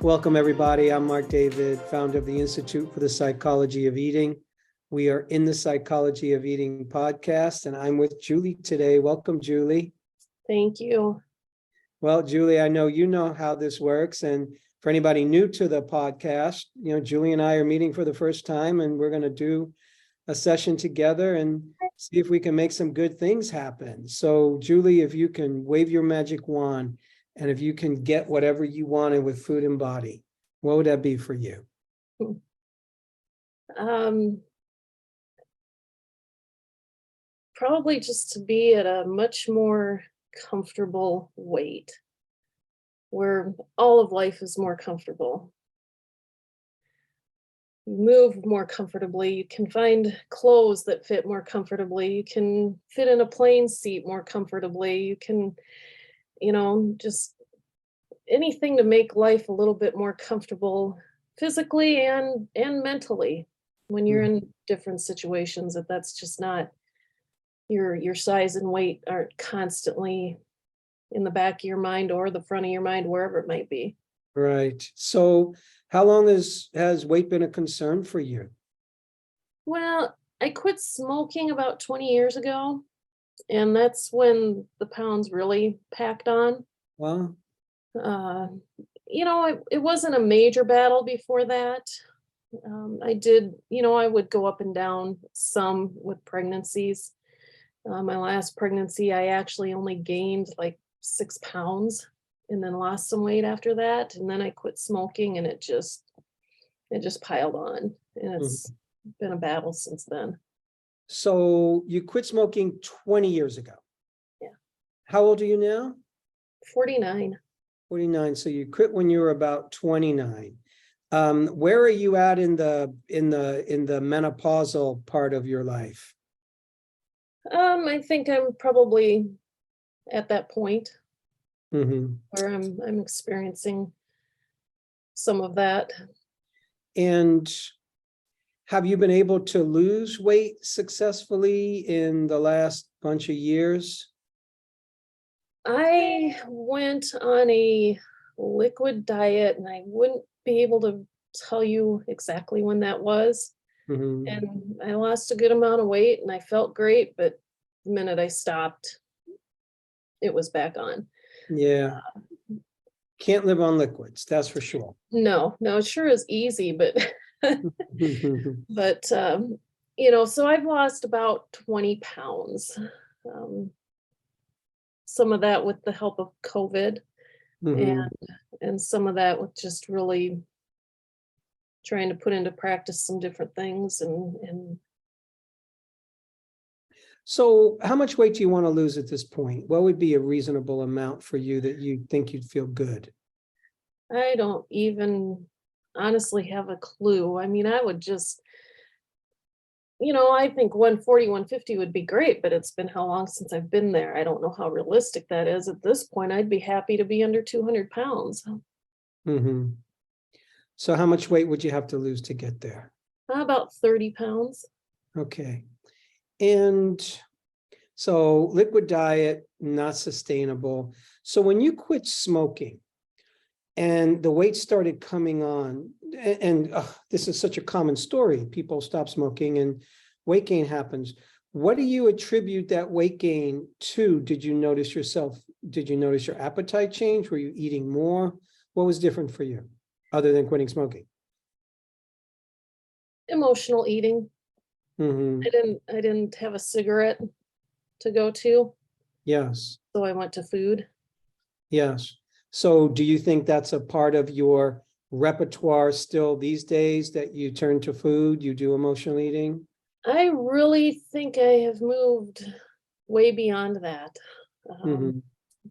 Welcome, everybody. I'm Marc David, founder of the Institute for the Psychology of Eating. We are in the Psychology of Eating podcast, and I'm with Julie today. Welcome, Julie. Thank you. Well, Julie, I know you know how this works. And for anybody new to the podcast, Julie and I are meeting for the first time, and we're going to do a session together and see if we can make some good things happen. So, Julie, if you can wave your magic wand, and if you can get whatever you wanted with food and body, what would that be for you? Probably just to be at a much more comfortable weight, where all of life is more comfortable. You move more comfortably. You can find clothes that fit more comfortably. You can fit in a plane seat more comfortably. You can, just anything to make life a little bit more comfortable physically and mentally when you're in different situations, that's just not your size and weight aren't constantly in the back of your mind or the front of your mind, wherever it might be. Right. So how long has weight been a concern for you? Well, I quit smoking about 20 years ago, and that's when the pounds really packed on. Well, it wasn't a major battle before that. I would go up and down some with pregnancies. My last pregnancy, I actually only gained like 6 pounds and then lost some weight after that. And then I quit smoking, and it just piled on, and it's been a battle since then. So you quit smoking 20 years ago. Yeah. How old are you now? 49. 49. So you quit when you were about 29. Where are you at in the menopausal part of your life? I think I'm probably at that point Where I'm experiencing some of that. And have you been able to lose weight successfully in the last bunch of years? I went on a liquid diet, and I wouldn't be able to tell you exactly when that was. And I lost a good amount of weight, and I felt great, but the minute I stopped, it was back on. Yeah. Can't live on liquids, that's for sure. No, it sure is easy, but so I've lost about 20 pounds. Some of that with the help of COVID, and some of that with just really trying to put into practice some different things. And So how much weight do you want to lose at this point? What would be a reasonable amount for you that you think you'd feel good? I don't even honestly have a clue. I mean, I would just, I think 140, 150 would be great, but it's been how long since I've been there? I don't know how realistic that is at this point. I'd be happy to be under 200 pounds. So how much weight would you have to lose to get there? About 30 pounds. Okay. And so liquid diet, not sustainable. So when you quit smoking and the weight started coming on, and this is such a common story, people stop smoking and weight gain happens. What do you attribute that weight gain to? Did you notice your appetite change? Were you eating more? What was different for you other than quitting smoking? Emotional eating. I didn't have a cigarette to go to. Yes. So I went to food. Yes. So do you think that's a part of your repertoire still these days, that you turn to food, you do emotional eating? I really think I have moved way beyond that,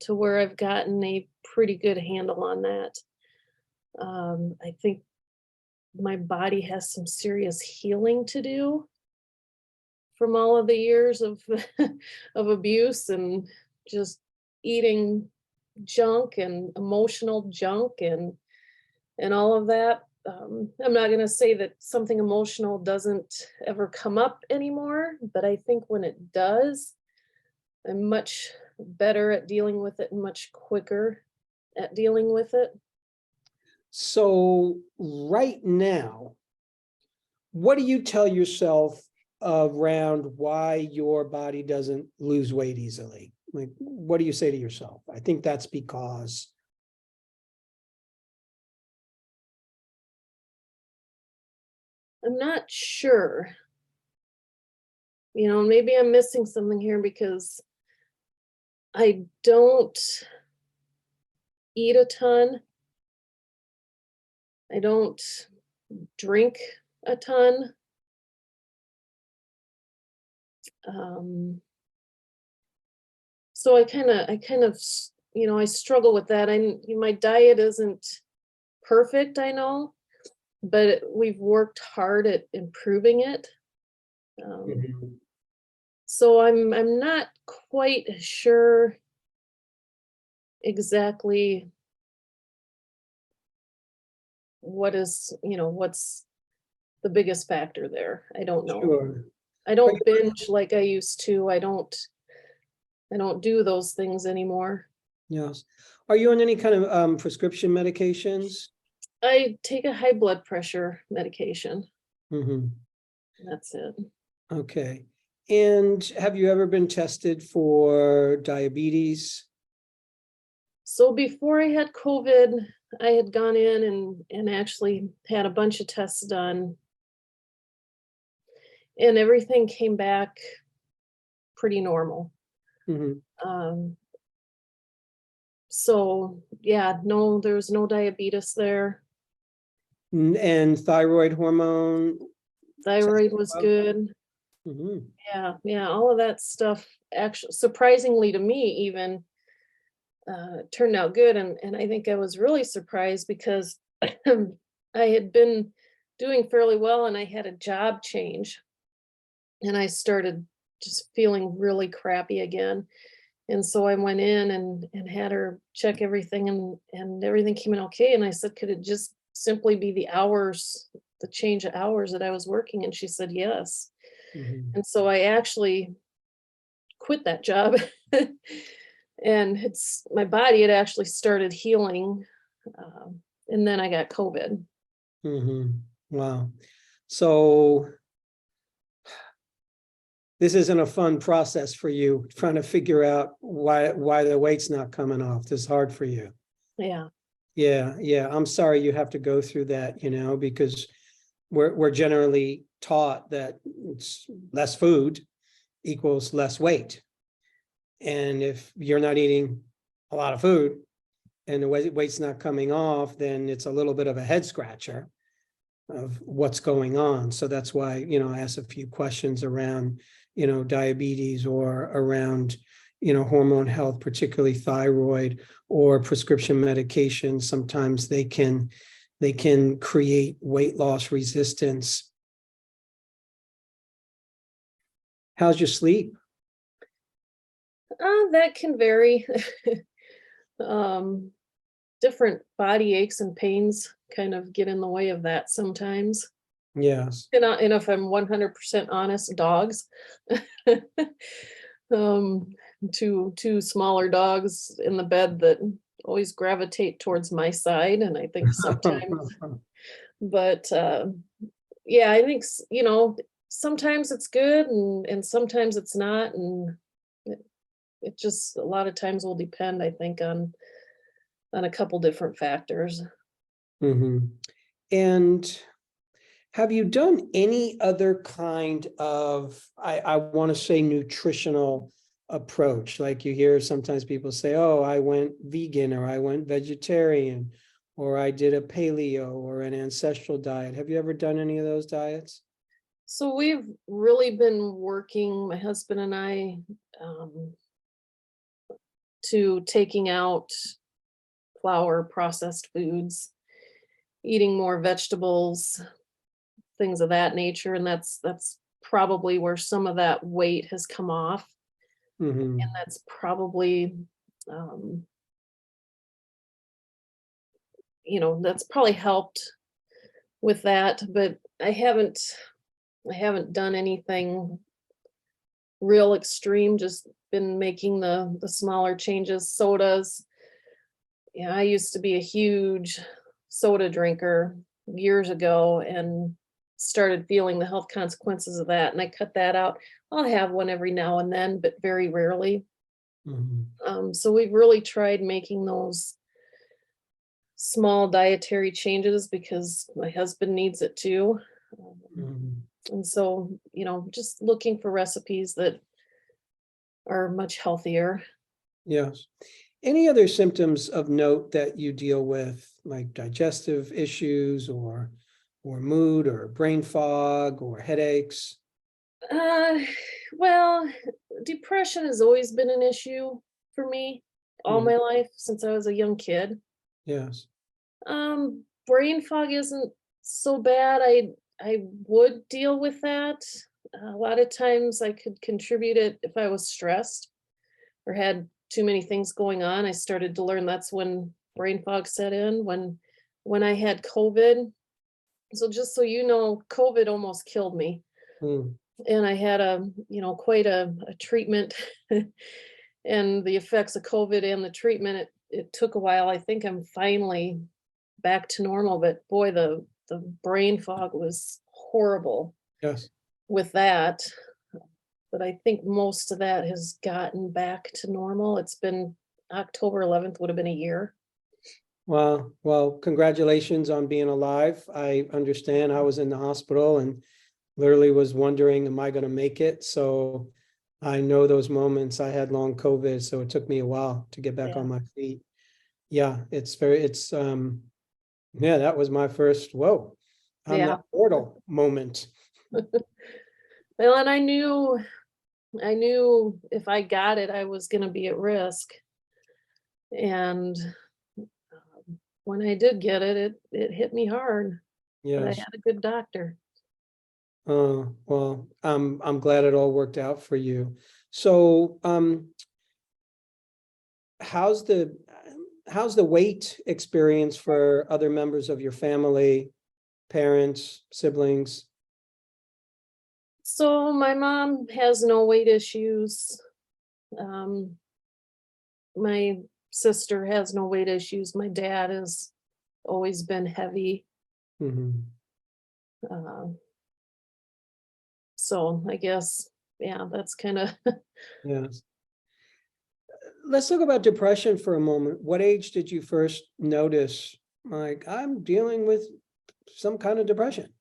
to where I've gotten a pretty good handle on that. I think my body has some serious healing to do from all of the years of of abuse and just eating junk and emotional junk and all of that. I'm not going to say that something emotional doesn't ever come up anymore, but I think when it does, I'm much better at dealing with it and much quicker at dealing with it. So right now, what do you tell yourself around why your body doesn't lose weight easily? Like, what do you say to yourself? I think that's because. I'm not sure. Maybe I'm missing something here because I don't eat a ton. I don't drink a ton. Um, so I struggle with that. My diet isn't perfect, I know, but we've worked hard at improving it. Um, Mhm. so I'm not quite sure exactly what's the biggest factor there. I don't know. Sure. I Are don't you, binge like I used to. I don't do those things anymore. yes. Are you on any kind of prescription medications? I take a high blood pressure medication. Mhm. That's it. Okay. And have you ever been tested for diabetes? So before I had COVID, I had gone in and actually had a bunch of tests done, and everything came back pretty normal. Mhm. Um, so yeah, no, there was no diabetes there. And thyroid hormone Thyroid tested was well? good. Mhm. Yeah, all of that stuff actually, surprisingly to me, even turned out good. And I think I was really surprised because I had been doing fairly well and I had a job change and I started just feeling really crappy again. And so I went in and had her check everything and everything came in okay. And I said, could it just simply be the hours, the change of hours that I was working? And she said, yes. Mhm. And so I actually quit that job. And it's my body had actually started healing. And then I got COVID. Mhm. Wow. So this isn't a fun process for you, trying to figure out why the weight's not coming off. This is hard for you. Yeah. Yeah, yeah. I'm sorry you have to go through that, because we're generally taught that it's less food equals less weight. And if you're not eating a lot of food and the weight's not coming off, then it's a little bit of a head scratcher of what's going on. So that's why, I asked a few questions around, diabetes or around, hormone health, particularly thyroid or prescription medications. Sometimes they can create weight loss resistance. How's your sleep? That can vary. um, Different body aches and pains kind of get in the way of that sometimes. Yes. And if I'm 100% honest, dogs. um, two smaller dogs in the bed that always gravitate towards my side, and I think sometimes, but yeah, I think sometimes it's good and sometimes it's not, and it, it just a lot of times will depend, I think, on a couple different factors. Mhm. And have you done any other kind of, I want to say, nutritional approach? Like you hear sometimes people say, oh, I went vegan or I went vegetarian or I did a paleo or an ancestral diet. Have you ever done any of those diets? So we've really been working, my husband and I, um, to taking out flour, processed foods, eating more vegetables, things of that nature, and that's probably where some of that weight has come off, and Hmm. that's probably, um, that's probably helped with that. But I haven't done anything real extreme. Just been making the smaller changes. Sodas. Yeah, I used to be a huge soda drinker years ago and started feeling the health consequences of that, and I cut that out. I'll have one every now and then, but very rarely. Mhm. So we've really tried making those small dietary changes because my husband needs it too. Mhm. And so, just looking for recipes that are much healthier. Yes. Any other symptoms of note that you deal with, like digestive issues or mood or brain fog or headaches? Uh, well, depression has always been an issue for me all Mhm. my life since I was a young kid. Yes. Brain fog isn't so bad. I would deal with that. A lot of times I could contribute it if I was stressed or had too many things going on. I started to learn that's when brain fog set in when I had COVID. So just so you know, COVID almost killed me. Mm. And I had quite a treatment and the effects of COVID and the treatment, it took a while. I think I'm finally back to normal, but boy, the brain fog was horrible Yes. with that. But I think most of that has gotten back to normal. It's been October 11th would have been a year. Well, congratulations on being alive. I understand I was in the hospital and literally was wondering, am I going to make it? So I know those moments. I had long COVID, so it took me a while to get back Yeah. on my feet. Yeah, yeah, that was my first, whoa, I'm Yeah. that mortal moment. Well, and I knew if I got it, I was going to be at risk. And when I did get it, it hit me hard, but I Yes. had a good doctor. Well, I'm glad it all worked out for you. So, how's the how's the weight experience for other members of your family, parents, siblings? So my mom has no weight issues. Um, my sister has no weight issues. My dad has always been heavy. Mhm. Uh, so I guess, yeah, that's kind of, Yes. Let's talk about depression for a moment. What age did you first notice, like, I'm dealing with some kind of depression?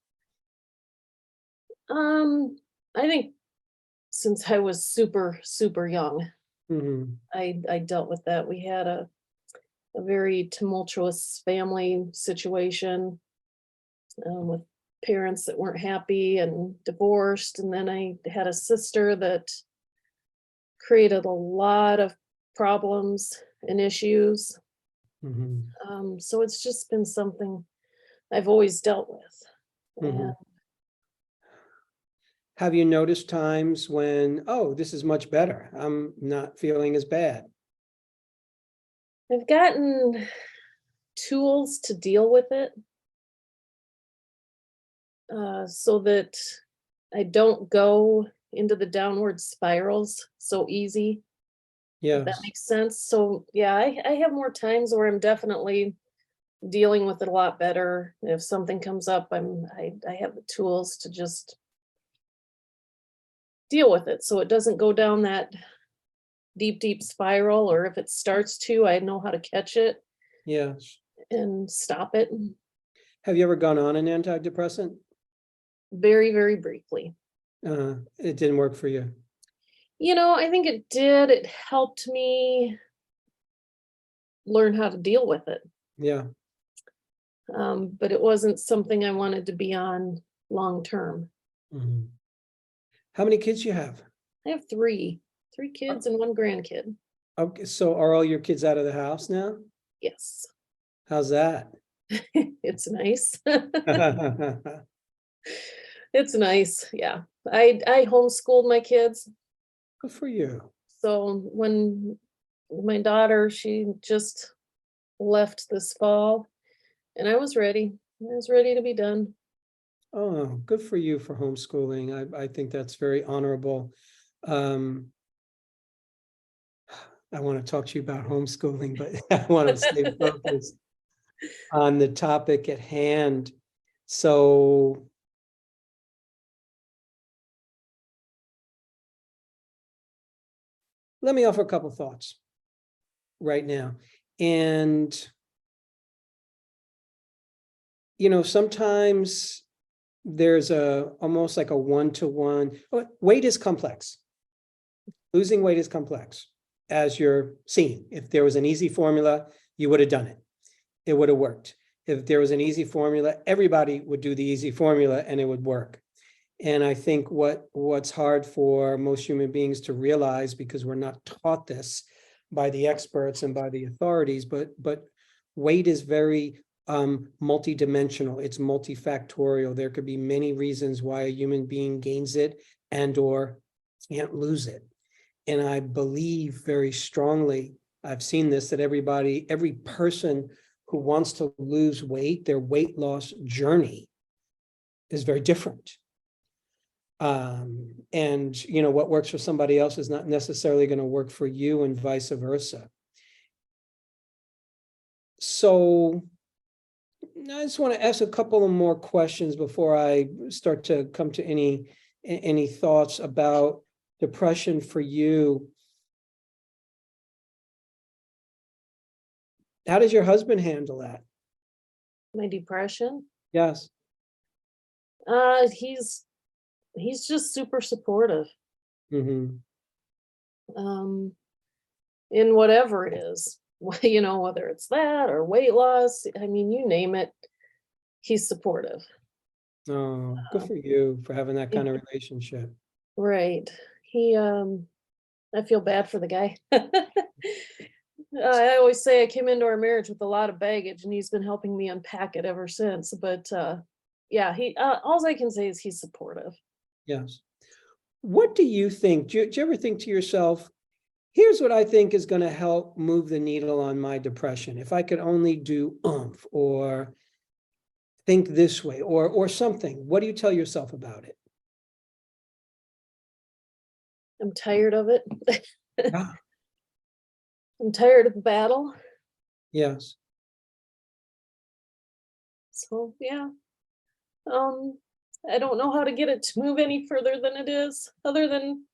um, I think since I was super, super young, Mhm. I dealt with that. We had a very tumultuous family situation with parents that weren't happy and divorced. And then I had a sister that created a lot of problems and issues. Mhm. So it's just been something I've always dealt with. And Mhm. Have you noticed times when, oh, this is much better, I'm not feeling as bad? I've gotten tools to deal with it so that I don't go into the downward spirals so easy, if that Yes. makes sense. So, yeah, I have more times where I'm definitely dealing with it a lot better. If something comes up, I have the tools to just deal with it so it doesn't go down that deep, deep spiral, or if it starts to, I know how to catch it Yes. and stop it Have you ever gone on an antidepressant? very, very briefly. It didn't work for you. I think it did. It helped me learn how to deal with it. Yeah. But it wasn't something I wanted to be on long term. Mhm. How many kids you have? I have three kids and one grandkid. Okay, so are all your kids out of the house now? Yes. How's that? It's nice. It's nice. Yeah. I homeschooled my kids. Good for you. So when my daughter, she just left this fall and I was ready. I was ready to be done. Oh, good for you for homeschooling. I think that's very honorable. Um, I want to talk to you about homeschooling, but I want to stay focused. on the topic at hand. So let me offer a couple thoughts right now. And, sometimes there's almost like a one-to-one. Weight is complex. Losing weight is complex, as you're seeing. If there was an easy formula, you would have done it. It would have worked. If there was an easy formula, everybody would do the easy formula and it would work. And I think what's hard for most human beings to realize, because we're not taught this by the experts and by the authorities, but weight is very multidimensional. It's multifactorial. There could be many reasons why a human being gains it and or can't lose it. And I believe very strongly, I've seen this, that every person who wants to lose weight, their weight loss journey is very different. And what works for somebody else is not necessarily going to work for you, and vice versa. So I just want to ask a couple of more questions before I start to come to any thoughts about depression for you. How does your husband handle that? My depression? Yes. He's just super supportive. Mm-hmm. In whatever it is, whether it's that or weight loss, I mean, you name it, he's supportive. Oh, good for you for having that kind of relationship. Right. I feel bad for the guy. I always say I came into our marriage with a lot of baggage, and he's been helping me unpack it ever since. But yeah, all I can say is he's supportive. Yes. What do you think? Do you ever think to yourself, here's what I think is going to help move the needle on my depression. If I could only do oomph or think this way or something, what do you tell yourself about it? I'm tired of it. Ah, I'm tired of the battle. yes. So yeah. I don't know how to get it to move any further than it is, other than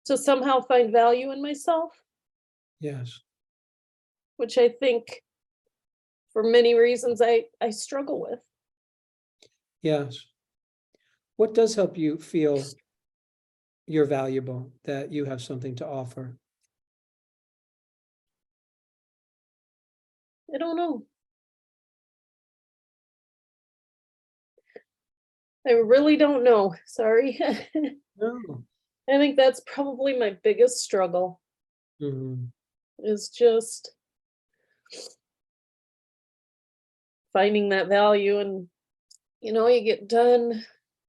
to somehow find value in myself, Yes. which I think for many reasons I struggle with. Yes. What does help you feel you're valuable, that you have something to offer? I don't know. I really don't know. Sorry. No. I think that's probably my biggest struggle, Mm-hmm. is just finding that value. And you get done.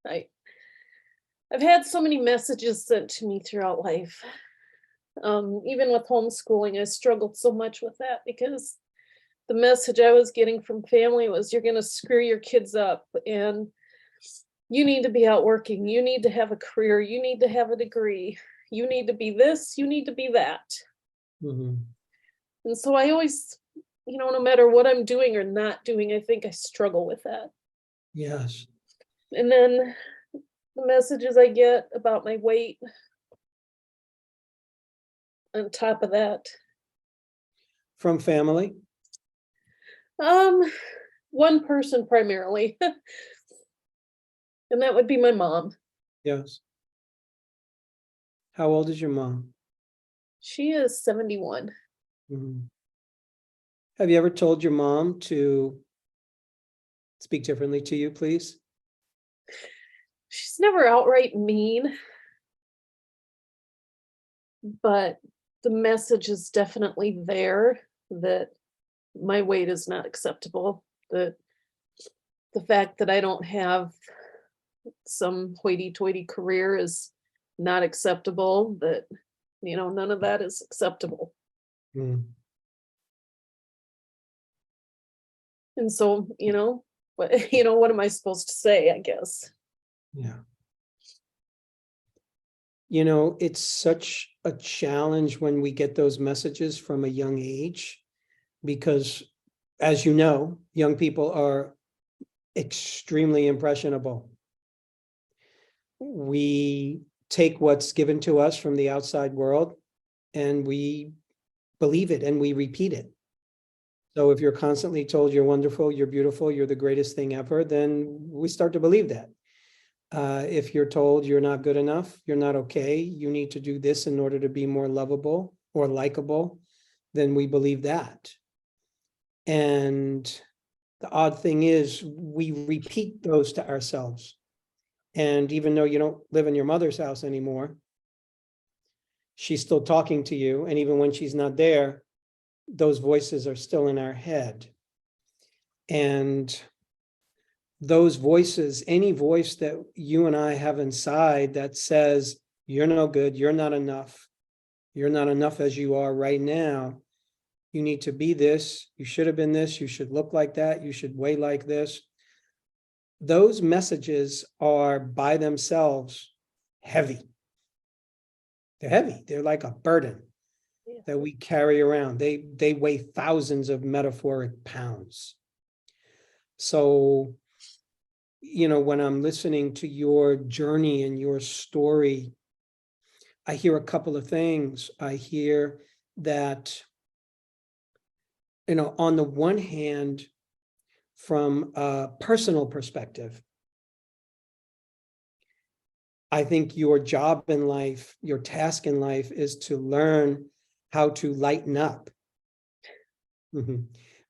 I've had so many messages sent to me throughout life. Even with homeschooling, I struggled so much with that, because the message I was getting from family was, you're going to screw your kids up, and you need to be out working. You need to have a career. You need to have a degree. You need to be this. You need to be that. Mm-hmm. And so I always, no matter what I'm doing or not doing, I think I struggle with that. Yes. And then the messages I get about my weight on top of that. From family? One person primarily, and that would be my mom. Yes. How old is your mom? She is 71. Mm-hmm. Have you ever told your mom to speak differently to you, please? She's never outright mean, but the message is definitely there that my weight is not acceptable, that the fact that I don't have some hoity-toity career is not acceptable, that none of that is acceptable. Mm. And so, what what am I supposed to say, I guess? Yeah. It's such a challenge when we get those messages from a young age, because as you know, young people are extremely impressionable. We take what's given to us from the outside world and we believe it and we repeat it. So if you're constantly told you're wonderful, you're beautiful, you're the greatest thing ever, then we start to believe that. If you're told you're not good enough, you're not okay, you need to do this in order to be more lovable or likable, then we believe that. And the odd thing is we repeat those to ourselves. And even though you don't live in your mother's house anymore, she's still talking to you. And even when she's not there, those voices are still in our head. And those voices, any voice that you and I have inside that says, you're no good, you're not enough as you are right now, you need to be this, you should have been this, you should look like that, you should weigh like this. Those messages are by themselves heavy. They're heavy. They're like a burden that we carry around. They weigh thousands of metaphoric pounds. So, you know, when I'm listening to your journey and your story, I hear a couple of things. I hear that, you know, on the one hand, from a personal perspective, I think your job in life, your task in life is to learn how to lighten up.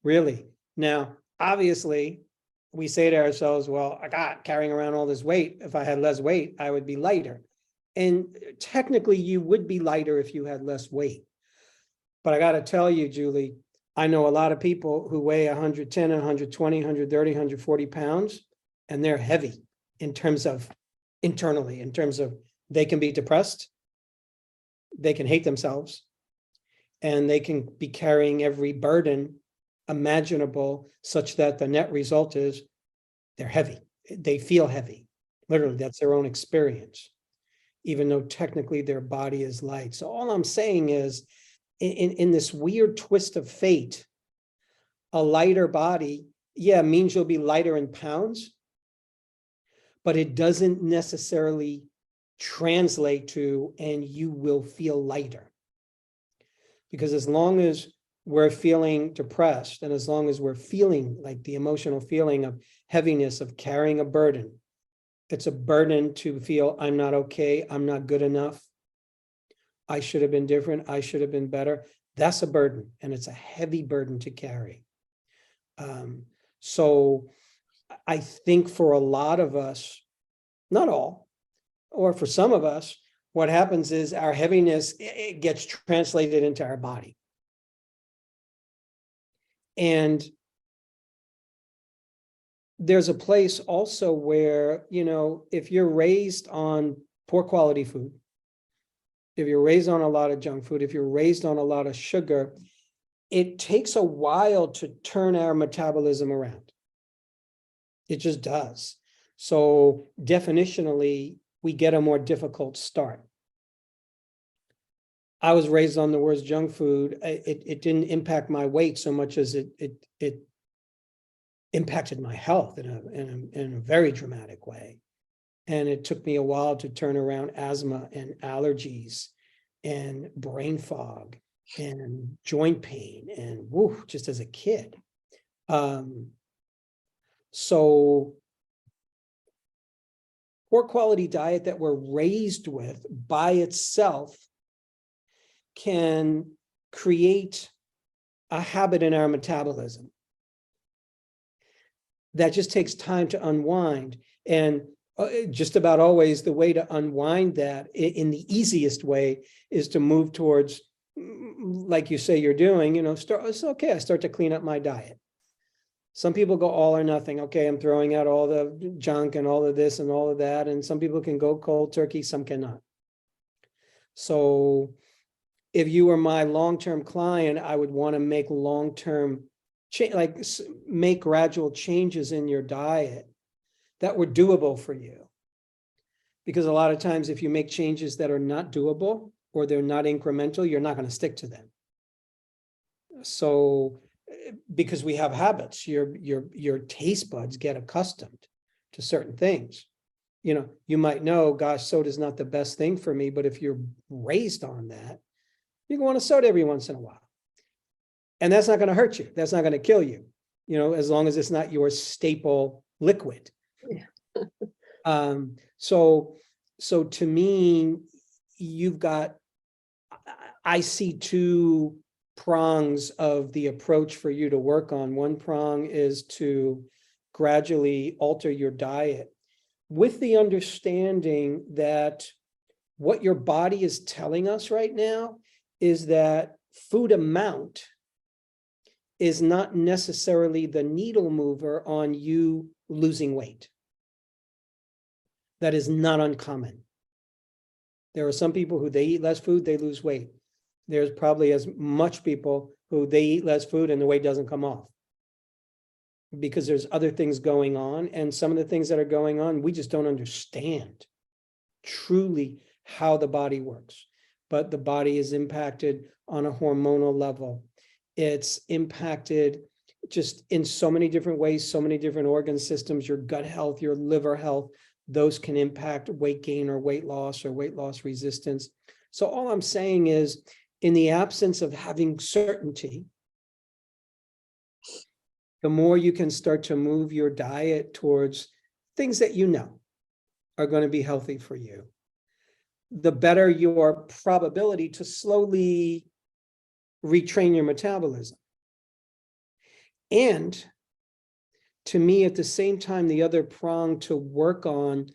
Really. Now, obviously, we say to ourselves, well, I got carrying around all this weight. If I had less weight, I would be lighter. And technically, you would be lighter if you had less weight. But I got to tell you, Julie, I know a lot of people who weigh 110, 120, 130, 140 pounds, and they're heavy in terms of internally, in terms of they can be depressed, they can hate themselves, and they can be carrying every burden imaginable such that the net result is they're heavy. They feel heavy. Literally, that's their own experience, even though technically their body is light. So all I'm saying is, in this weird twist of fate, a lighter body, yeah, means you'll be lighter in pounds, but it doesn't necessarily translate to, and you will feel lighter. Because as long as we're feeling depressed, and as long as we're feeling like the emotional feeling of heaviness, of carrying a burden, it's a burden to feel I'm not okay, I'm not good enough, I should have been different, I should have been better. That's a burden, and it's a heavy burden to carry. So I think for a lot of us, not all, or for some of us, what happens is our heaviness, it gets translated into our body. And there's a place also where, you know, if you're raised on poor quality food, if you're raised on a lot of junk food, if you're raised on a lot of sugar, it takes a while to turn our metabolism around. It just does. So definitionally, we get a more difficult start. I was raised on the worst junk food. It didn't impact my weight so much as it impacted my health in a very dramatic way. And it took me a while to turn around asthma and allergies and brain fog and joint pain and woo, just as a kid. So poor quality diet that we're raised with by itself can create a habit in our metabolism that just takes time to unwind. And just about always the way to unwind that in the easiest way is to move towards, like you say you're doing, you know, it's okay, I start to clean up my diet. Some people go all or nothing. Okay, I'm throwing out all the junk and all of this and all of that. And some people can go cold turkey, some cannot. So if you were my long-term client, I would want to make long-term like make gradual changes in your diet that were doable for you. Because a lot of times if you make changes that are not doable or they're not incremental, you're not going to stick to them. So because we have habits. Your taste buds get accustomed to certain things. You know, you might know, gosh, soda is not the best thing for me, but if you're raised on that, you can want a soda every once in a while. And that's not going to hurt you. That's not going to kill you, you know, as long as it's not your staple liquid. Yeah. So to me, you've got, I see two prongs of the approach for you to work on. One prong is to gradually alter your diet with the understanding that what your body is telling us right now is that food amount is not necessarily the needle mover on you losing weight. That is not uncommon. There are some people who they eat less food, they lose weight. There's probably as much people who they eat less food and the weight doesn't come off, because there's other things going on. And some of the things that are going on, we just don't understand truly how the body works. But the body is impacted on a hormonal level. It's impacted just in so many different ways, so many different organ systems, your gut health, your liver health. Those can impact weight gain or weight loss resistance. So all I'm saying is, in the absence of having certainty, the more you can start to move your diet towards things that you know are going to be healthy for you, the better your probability to slowly retrain your metabolism. And to me, at the same time, the other prong to work on,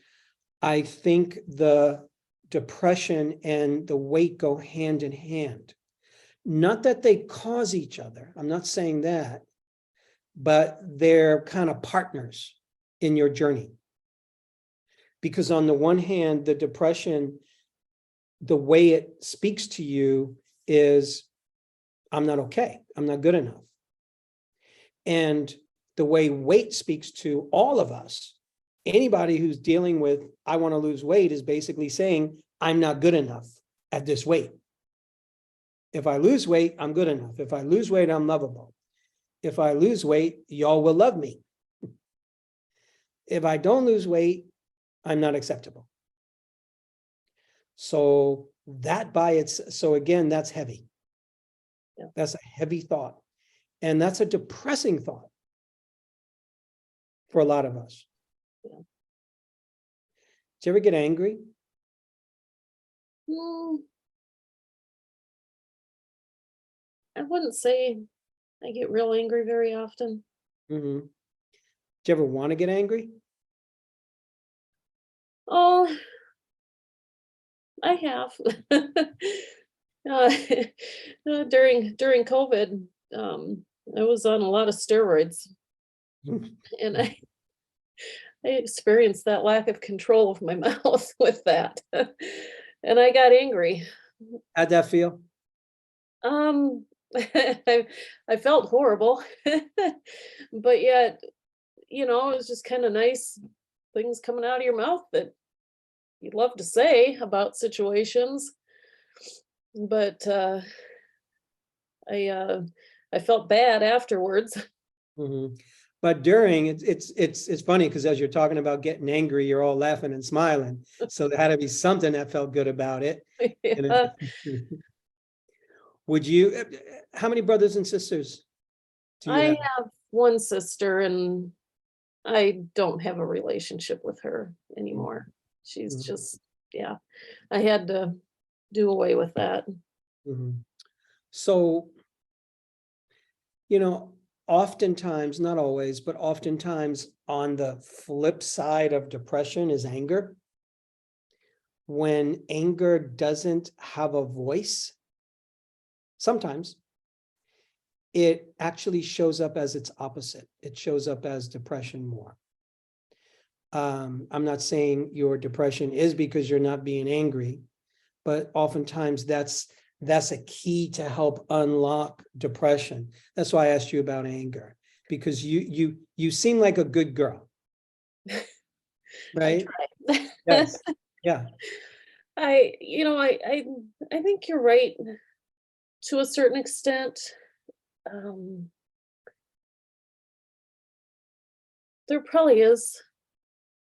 I think the depression and the weight go hand in hand. Not that they cause each other, I'm not saying that, but they're kind of partners in your journey. Because on the one hand, the depression, the way it speaks to you is, I'm not okay, I'm not good enough. And the way weight speaks to all of us, anybody who's dealing with, I want to lose weight, is basically saying, I'm not good enough at this weight. If I lose weight, I'm good enough. If I lose weight, I'm lovable. If I lose weight, y'all will love me. If I don't lose weight, I'm not acceptable. So that by its, so again, that's heavy. Yeah. That's a heavy thought. And that's a depressing thought for a lot of us. Yeah. Did you ever get angry? I wouldn't say I get real angry very often. Mm-hmm. Did you ever want to get angry? Oh, I have. uh, during COVID, I was on a lot of steroids, and I experienced that lack of control of my mouth with that, and I got angry. How'd that feel? I felt horrible, but yet, it was just kind of nice things coming out of your mouth that you'd love to say about situations, but I felt bad afterwards. Mm-hmm. But during, it's funny because as you're talking about getting angry, you're all laughing and smiling. So there had to be something that felt good about it. Yeah. Would you? How many brothers and sisters do you I have? have one sister, and I don't have a relationship with her anymore. She's Mm-hmm. just, yeah, I had to do away with that. Mm-hmm. So, oftentimes, not always, but oftentimes on the flip side of depression is anger. When anger doesn't have a voice, sometimes it actually shows up as its opposite. It shows up as depression more. I'm not saying your depression is because you're not being angry, but oftentimes that's a key to help unlock depression. That's why I asked you about anger, because you seem like a good girl, right? I try. Yes. Yeah. I think you're right to a certain extent. Um, there probably is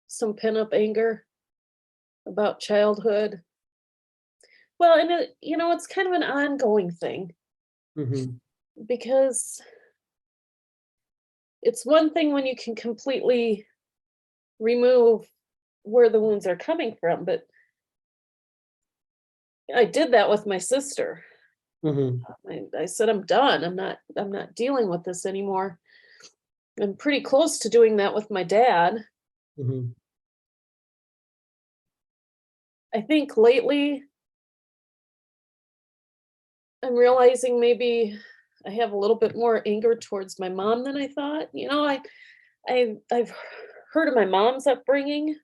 some pent-up anger about childhood. Well, and it's kind of an ongoing thing Mhm. because it's one thing when you can completely remove where the wounds are coming from, but I did that with my sister. Mhm. I said, I'm done. I'm not dealing with this anymore. I'm pretty close to doing that with my dad. Mhm. I think lately I'm realizing maybe I have a little bit more anger towards my mom than I thought. I've heard of my mom's upbringing,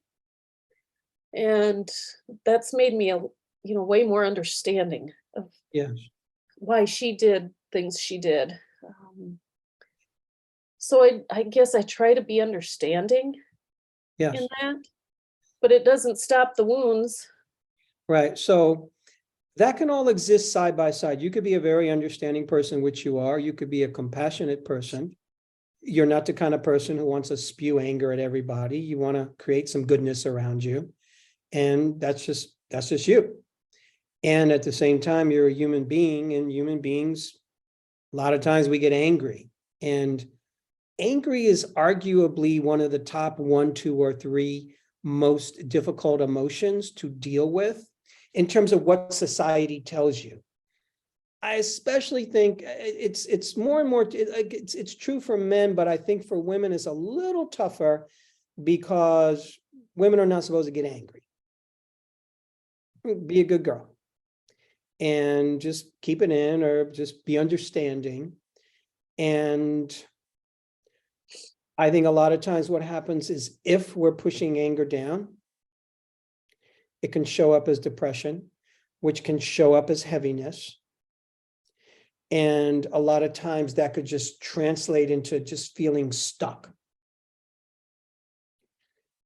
and that's made me way more understanding of Yes. why she did things she did. Um, so I guess I try to be understanding in Yes. that, but it doesn't stop the wounds. Right. So that can all exist side by side. You could be a very understanding person, which you are. You could be a compassionate person. You're not the kind of person who wants to spew anger at everybody. You want to create some goodness around you. And that's just you. And at the same time, you're a human being, and human beings, a lot of times we get angry. And angry is arguably one of the top 1, 2, or 3 most difficult emotions to deal with in terms of what society tells you. I especially think it's more and more, it's true for men, but I think for women it's a little tougher because women are not supposed to get angry. Be a good girl and just keep it in, or just be understanding. And I think a lot of times what happens is, if we're pushing anger down, it can show up as depression, which can show up as heaviness. And a lot of times that could just translate into just feeling stuck.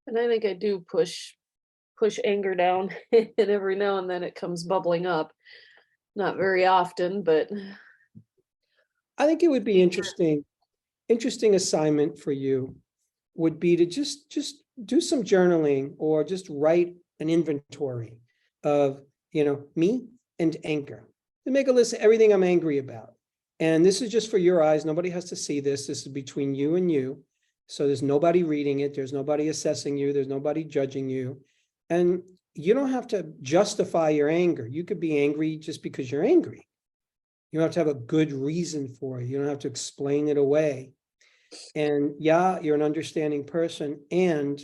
And I think I do push anger down, and every now and then it comes bubbling up. Not very often, but I think it would be interesting assignment for you would be to just do some journaling, or just write an inventory of, me and anger. To make a list of everything I'm angry about. And this is just for your eyes. Nobody has to see this. This is between you and you. So there's nobody reading it. There's nobody assessing you. There's nobody judging you. And you don't have to justify your anger. You could be angry just because you're angry. You don't have to have a good reason for it. You don't have to explain it away. And yeah, you're an understanding person. And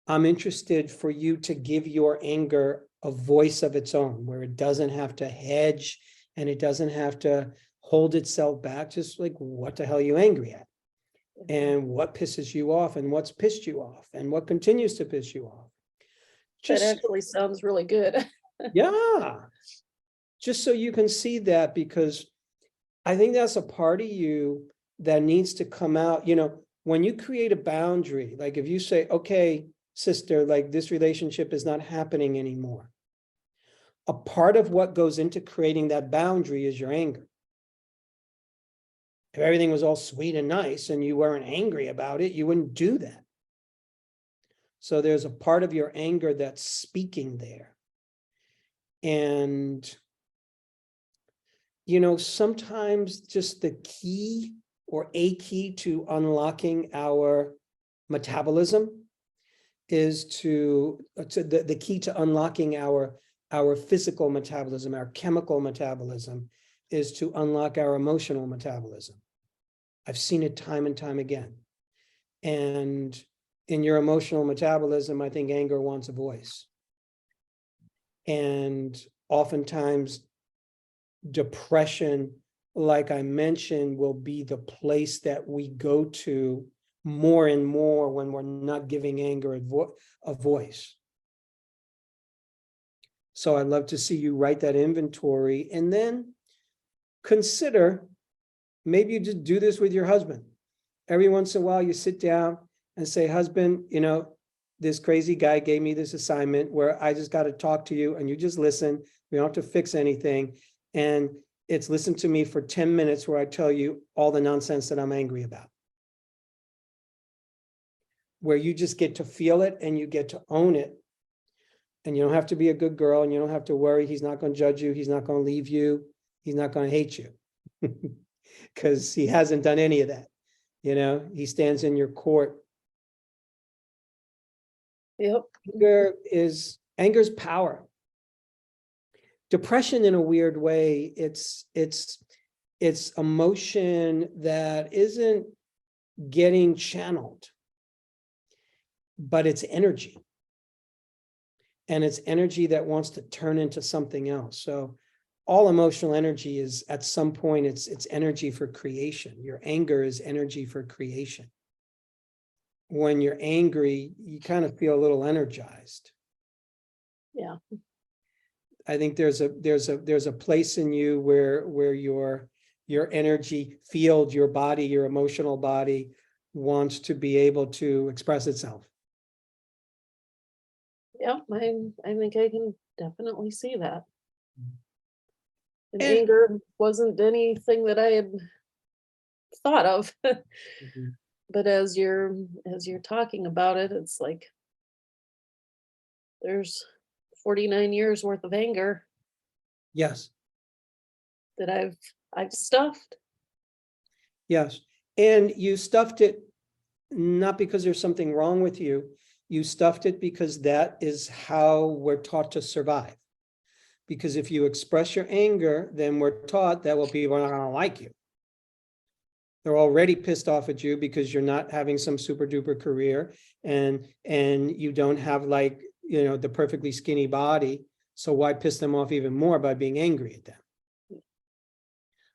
I'm interested for you to give your anger a voice of its own, where it doesn't have to hedge and it doesn't have to hold itself back. Just like, what the hell are you angry at? And what pisses you off, and what's pissed you off, and what continues to piss you off. that Just, actually sounds really good. yeah, just so you can see that, because I think that's a part of you that needs to come out. When you create a boundary, like if you say, okay, sister, like this relationship is not happening anymore. A part of what goes into creating that boundary is your anger. If everything was all sweet and nice and you weren't angry about it, you wouldn't do that. So there's a part of your anger that's speaking there. And, sometimes just the key, or a key to unlocking our metabolism, is the key to unlocking our physical metabolism, our chemical metabolism, is to unlock our emotional metabolism. I've seen it time and time again. And in your emotional metabolism, I think anger wants a voice. And oftentimes depression, like I mentioned, will be the place that we go to more and more when we're not giving anger a voice. So I'd love to see you write that inventory, and then consider, maybe you just do this with your husband. Every once in a while, you sit down and say, husband, this crazy guy gave me this assignment where I just got to talk to you, and you just listen. We don't have to fix anything. And it's listen to me for 10 minutes where I tell you all the nonsense that I'm angry about. where you just get to feel it and you get to own it. And you don't have to be a good girl, and you don't have to worry. He's not going to judge you. He's not going to leave you. He's not going to hate you because he hasn't done any of that. You know, he stands in your court. Yep. Anger's power. Depression, in a weird way, it's emotion that isn't getting channeled, but it's energy. And it's energy that wants to turn into something else. So all emotional energy is, at some point, it's energy for creation. Your anger is energy for creation. When you're angry, you kind of feel a little energized. Yeah. I think there's a place in you where your energy field, your body, your emotional body wants to be able to express itself. Yep. I think I can definitely see that. And And- anger wasn't anything that I had thought of. Mhm. But as you're talking about it, it's like there's 49 years worth of anger Yes, that I've stuffed. yes. And you stuffed it not because there's something wrong with you. You stuffed it because that is how we're taught to survive. Because if you express your anger, then we're taught that, well, people are not going to like you. They're already pissed off at you because you're not having some super duper career, and you don't have, like, you know, the perfectly skinny body. So why piss them off even more by being angry at them?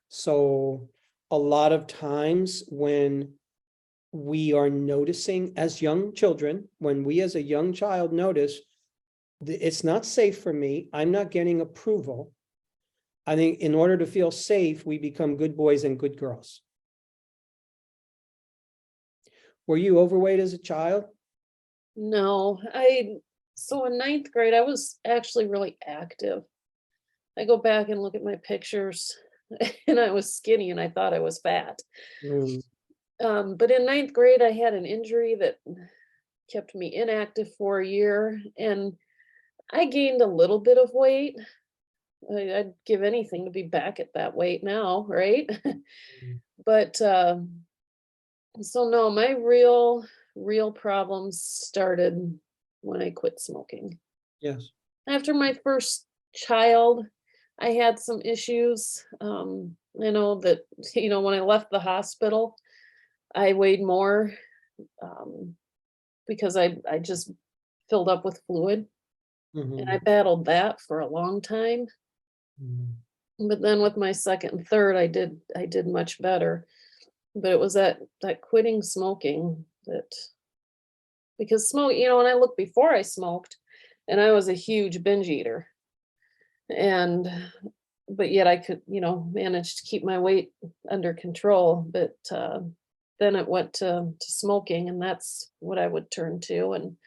So a lot of times when we are noticing as young children, when we as a young child notice it's not safe for me, I'm not getting approval, I think in order to feel safe, we become good boys and good girls. Were you overweight as a child? No, so in ninth grade, I was actually really active. I go back and look at my pictures and I was skinny and I thought I was fat. Mm, But in ninth grade, I had an injury that kept me inactive for a year, and I gained a little bit of weight. I'd give anything to be back at that weight now, right? But so no, my real problems started when I quit smoking. yes. After my first child, I had some issues. I know that, when I left the hospital, I weighed more, um, because I just filled up with fluid, and I Mhm. battled that for a long time. Mhm. But then with my second and third, I did much better. But it was that quitting smoking that, because when I look before I smoked, and I was a huge binge eater, and but yet I could, manage to keep my weight under control. But then it went to smoking, and that's what I would turn to. And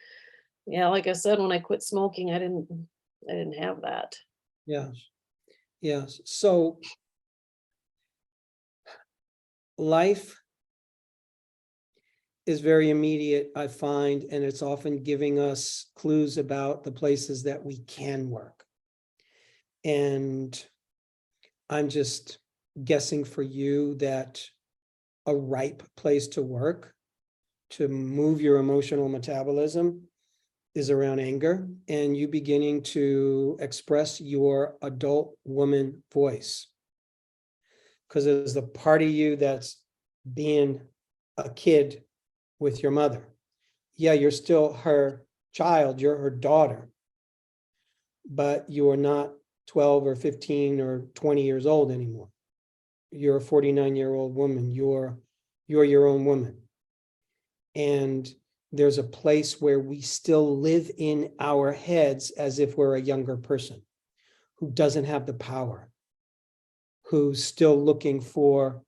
yeah, like I said, when I quit smoking, I didn't have that. Yes. Yes. So life is very immediate, I find, and it's often giving us clues about the places that we can work. And I'm just guessing for you that a ripe place to work to move your emotional metabolism is around anger, and you beginning to express your adult woman voice. Because there's the part of you that's being a kid with your mother. Yeah, you're still her child, you're her daughter, but you are not 12 or 15 or 20 years old anymore. You're a 49-year-old woman. You're your own woman. And there's a place where we still live in our heads as if we're a younger person who doesn't have the power, who's still looking for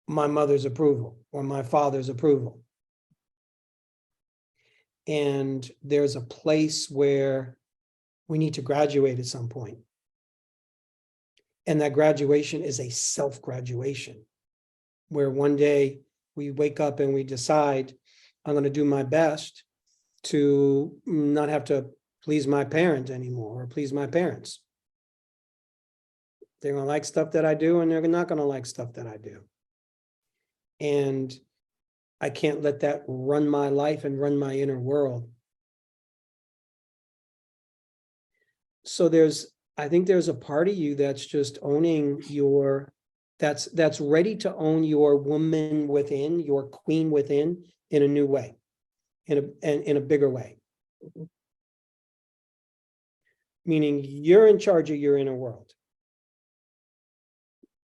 my mother's approval or my father's approval. And there's a place where we need to graduate at some point. And that graduation is a self-graduation, where one day we wake up and we decide I'm going to do my best to not have to please my parent anymore or please my parents. They're going to like stuff that I do, and they're not going to like stuff that I do. And I can't let that run my life and run my inner world. So I think there's a part of you that's just owning that's ready to own your woman within, your queen within, in a new way, in a bigger way. Meaning you're in charge of your inner world.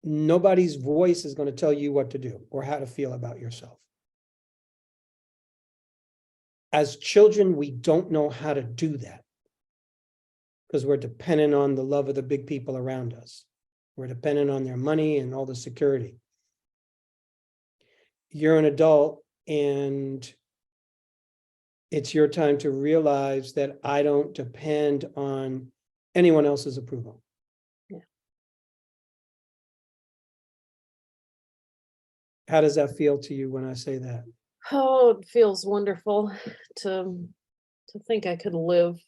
Nobody's voice is going to tell you what to do or how to feel about yourself. As children, we don't know how to do that because we're dependent on the love of the big people around us. We're dependent on their money and all the security. You're an adult, and it's your time to realize that I don't depend on anyone else's approval. Yeah. How does that feel to you when I say that? Oh, it feels wonderful to think I could live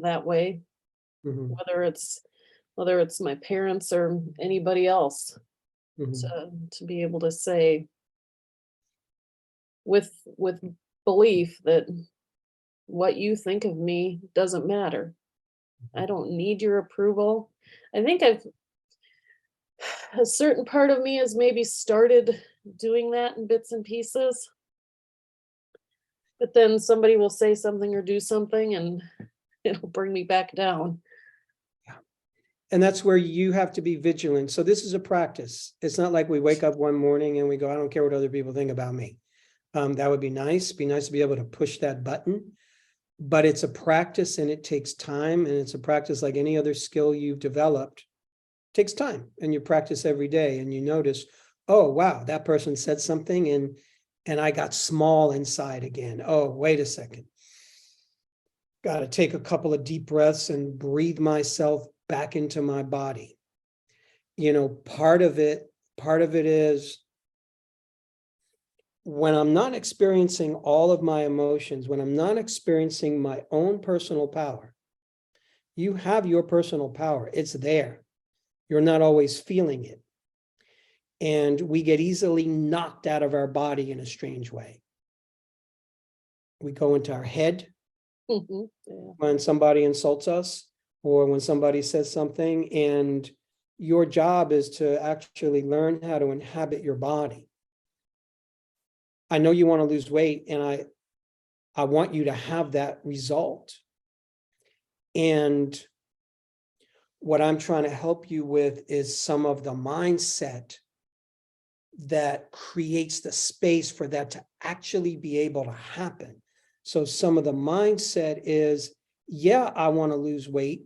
that way, Mhm, whether it's my parents or anybody else, mhm. to be able to say with belief that what you think of me doesn't matter. I don't need your approval. I think a certain part of me has maybe started doing that in bits and pieces, but then somebody will say something or do something and it'll bring me back down. And that's where you have to be vigilant. So this is a practice. It's not like we wake up one morning and we go, I don't care what other people think about me. That would be nice. Be nice to be able to push that button. But it's a practice, and it takes time. And it's a practice like any other skill you've developed. It takes time, and you practice every day, and you notice, oh, wow, that person said something and I got small inside again. Oh, wait a second. Got to take a couple of deep breaths and breathe myself back into my body. Part of it is when I'm not experiencing all of my emotions, when I'm not experiencing my own personal power. You have your personal power. It's there. You're not always feeling it. And we get easily knocked out of our body in a strange way. We go into our head Yeah. when somebody insults us or when somebody says something, and your job is to actually learn how to inhabit your body. I know you want to lose weight, and I want you to have that result. And what I'm trying to help you with is some of the mindset that creates the space for that to actually be able to happen. So some of the mindset is, yeah, I want to lose weight,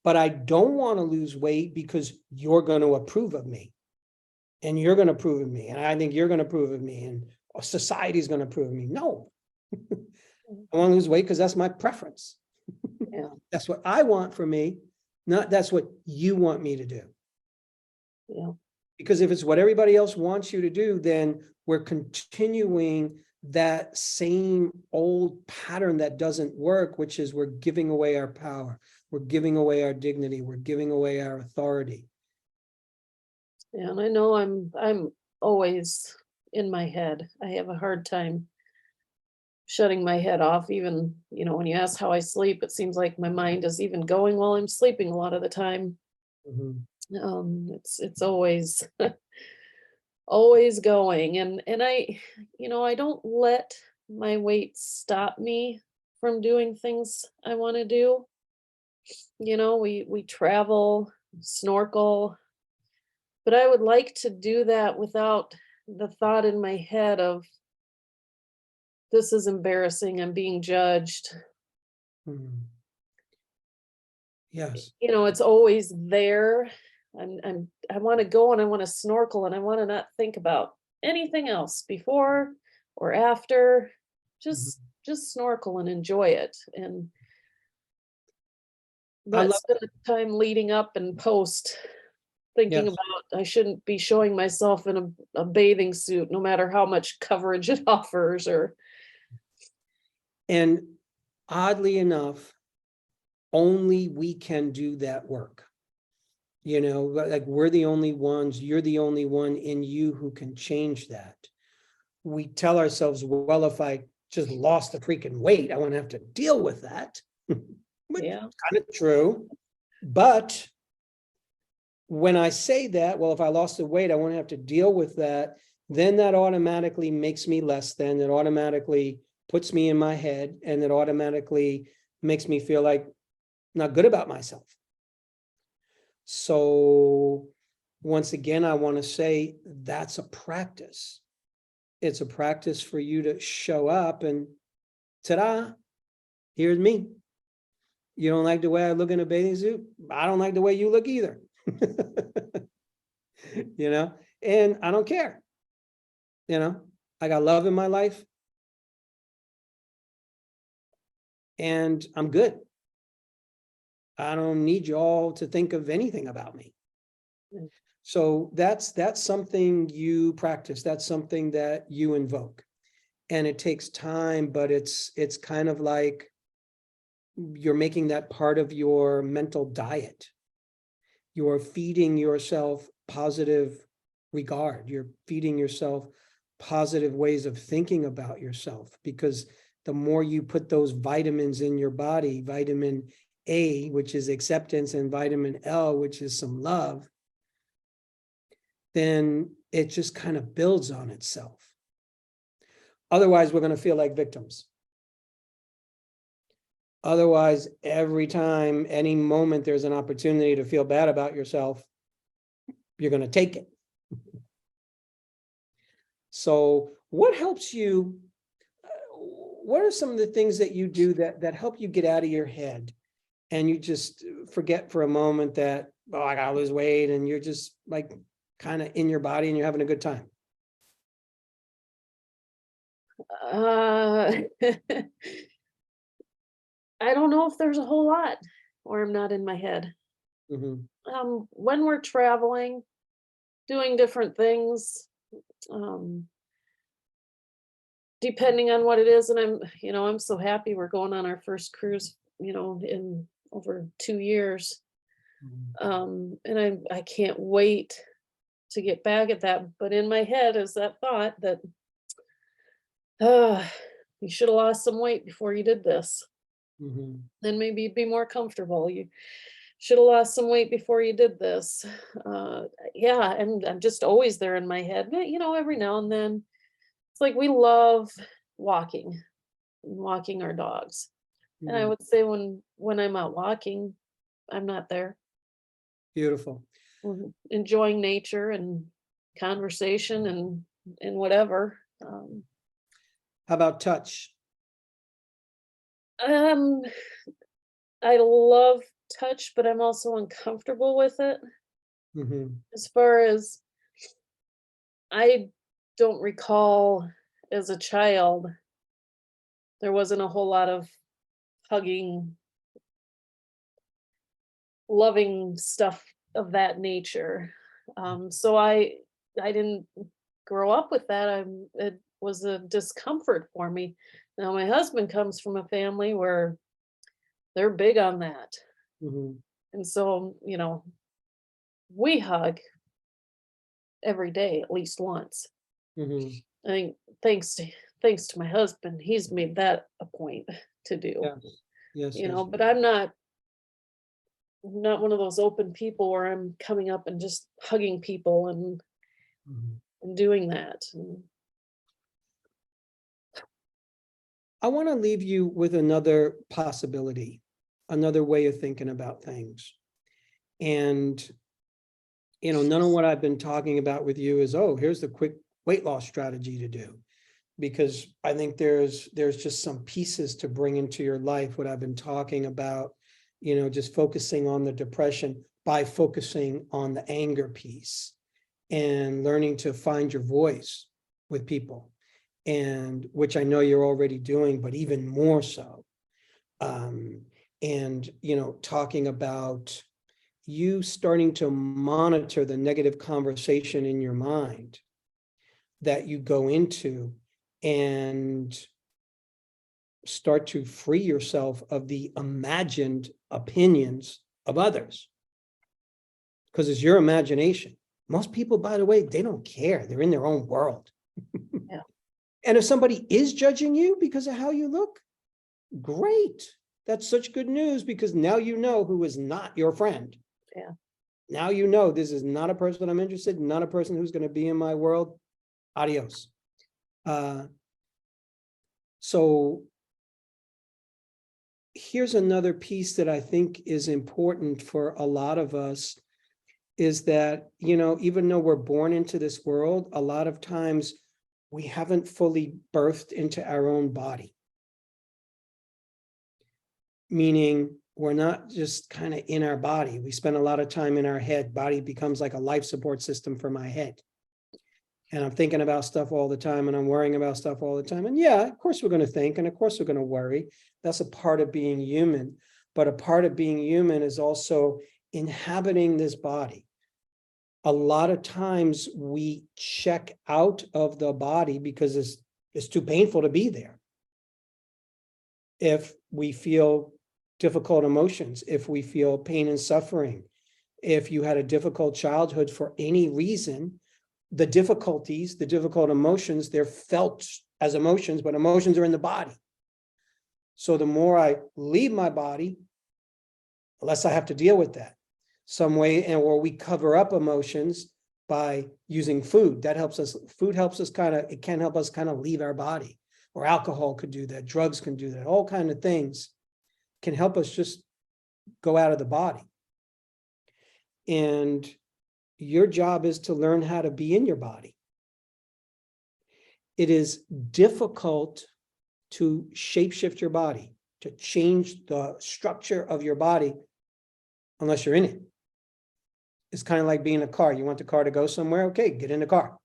but I don't want to lose weight because you're going to approve of me, and you're going to approve of me, and I think you're going to approve of me, and society's going to approve of me. No, I want to lose weight because that's my preference. Yeah. That's what I want for me, not that's what you want me to do. Yeah. Because if it's what everybody else wants you to do, then we're continuing that same old pattern that doesn't work, which is we're giving away our power. We're giving away our dignity. We're giving away our authority. Yeah, and I know I'm always in my head. I have a hard time shutting my head off. Even, when you ask how I sleep, it seems like my mind is even going while I'm sleeping a lot of the time. Mhm. It's always always going, and I don't let my weight stop me from doing things I want to do. We travel, snorkel, but I would like to do that without the thought in my head of this is embarrassing, I'm being judged. Mhm. Yes. It's always there. I want to go and I want to snorkel and I want to not think about anything else before or after. Mhm. Just snorkel and enjoy it, and I not love spend the time leading up and post. thinking Yes. about I shouldn't be showing myself in a bathing suit, no matter how much coverage it offers, or And oddly enough, only we can do that work. Like we're the only ones, you're the only one in you who can change that. We tell ourselves, well, if I just lost the freaking weight, I won't have to deal with that. Which is yeah. kind of true. But when I say that, well, if I lost the weight, I won't have to deal with that, then that automatically makes me less than, it automatically puts me in my head, and it automatically makes me feel like not good about myself. So once again, I want to say that's a practice. It's a practice for you to show up and ta-da, here's me. You don't like the way I look in a bathing suit? I don't like the way you look either. And I don't care. I got love in my life and I'm good. I don't need you all to think of anything about me. Mm. So that's something you practice. That's something that you invoke. And it takes time, but it's kind of like you're making that part of your mental diet. You're feeding yourself positive regard. You're feeding yourself positive ways of thinking about yourself, because the more you put those vitamins in your body, vitamin A, which is acceptance, and vitamin L, which is some love, then it just kind of builds on itself. Otherwise, we're going to feel like victims. Otherwise, every time, any moment there's an opportunity to feel bad about yourself, you're going to take it. So what helps you? What are some of the things that you do that help you get out of your head and you just forget for a moment that, oh, I got to lose weight, and you're just like kind of in your body and you're having a good time? Uh, I don't know if there's a whole lot, or I'm not in my head. Mm-hmm. When we're traveling, doing different things, um, depending on what it is, and I'm so happy we're going on our first cruise, in over 2 years. And I can't wait to get back at that. But in my head is that thought that, you should have lost some weight before you did this. Mm-hmm. Then maybe you'd be more comfortable. You should have lost some weight before you did this. Yeah, and I'm just always there in my head. But, every now and then, it's like we love walking, walking our dogs. And I Mm-hmm. would say when I'm out walking, I'm not there. Beautiful. Enjoying nature and conversation and whatever. How about touch? Um, I love touch, but I'm also uncomfortable with it. Mm-hmm. As far as I don't recall as a child, there wasn't a whole lot of hugging, loving stuff of that nature. So I didn't grow up with that. It was a discomfort for me. Now my husband comes from a family where they're big on that. Mm-hmm. And so, we hug every day at least once. Mm-hmm. I think thanks to my husband, he's made that a point to do. Yes. Yes. Yes. But I'm not one of those open people where I'm coming up and just hugging people and Mhm. doing that. I want to leave you with another possibility, another way of thinking about things. And, none of what I've been talking about with you is, oh, here's the quick weight loss strategy to do. Because I think there's just some pieces to bring into your life. What I've been talking about, just focusing on the depression by focusing on the anger piece and learning to find your voice with people, and which I know you're already doing, but even more so. And talking about you starting to monitor the negative conversation in your mind that you go into and start to free yourself of the imagined opinions of others. Because it's your imagination. Most people, by the way, they don't care. They're in their own world. Yeah. And if somebody is judging you because of how you look, great. That's such good news, because now you know who is not your friend. Yeah. Now you know this is not a person I'm interested in, not a person who's going to be in my world. Adios. So here's another piece that I think is important for a lot of us, is that, even though we're born into this world, a lot of times we haven't fully birthed into our own body. Meaning we're not just kind of in our body. We spend a lot of time in our head. Body becomes like a life support system for my head. And I'm thinking about stuff all the time, and I'm worrying about stuff all the time. And yeah, of course we're going to think, and of course we're going to worry. That's a part of being human. But a part of being human is also inhabiting this body. A lot of times we check out of the body because it's too painful to be there. If we feel difficult emotions, if we feel pain and suffering, if you had a difficult childhood for any reason, the difficulties, the difficult emotions, they're felt as emotions, but emotions are in the body. So the more I leave my body, the less I have to deal with that some way, or we cover up emotions by using food. That helps us. Food helps us it can help us kind of leave our body, or alcohol could do that. Drugs can do that. All kinds of things can help us just go out of the body. And your job is to learn how to be in your body. It is difficult to shapeshift your body, to change the structure of your body, unless you're in it. It's kind of like being in a car. You want the car to go somewhere? Okay, get in the car.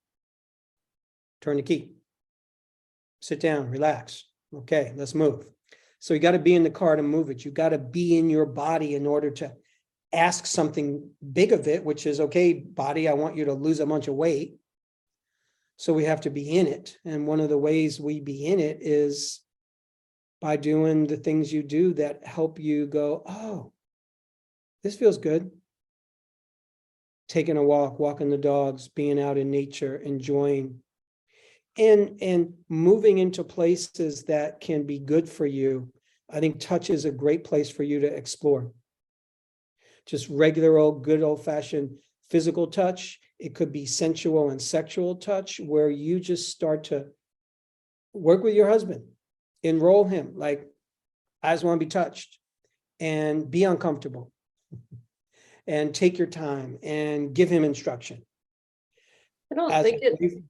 Turn the key. Sit down, relax. Okay, let's move. So you got to be in the car to move it. You got to be in your body in order to ask something big of it, which is, okay, body, I want you to lose a bunch of weight. So we have to be in it. And one of the ways we be in it is by doing the things you do that help you go, oh, this feels good. Taking a walk, walking the dogs, being out in nature, enjoying, and moving into places that can be good for you. I think touch is a great place for you to explore. Just regular old, good old-fashioned physical touch. It could be sensual and sexual touch, where you just start to work with your husband, enroll him, like, I just want to be touched, and be uncomfortable, and take your time and give him instruction. I don't think it.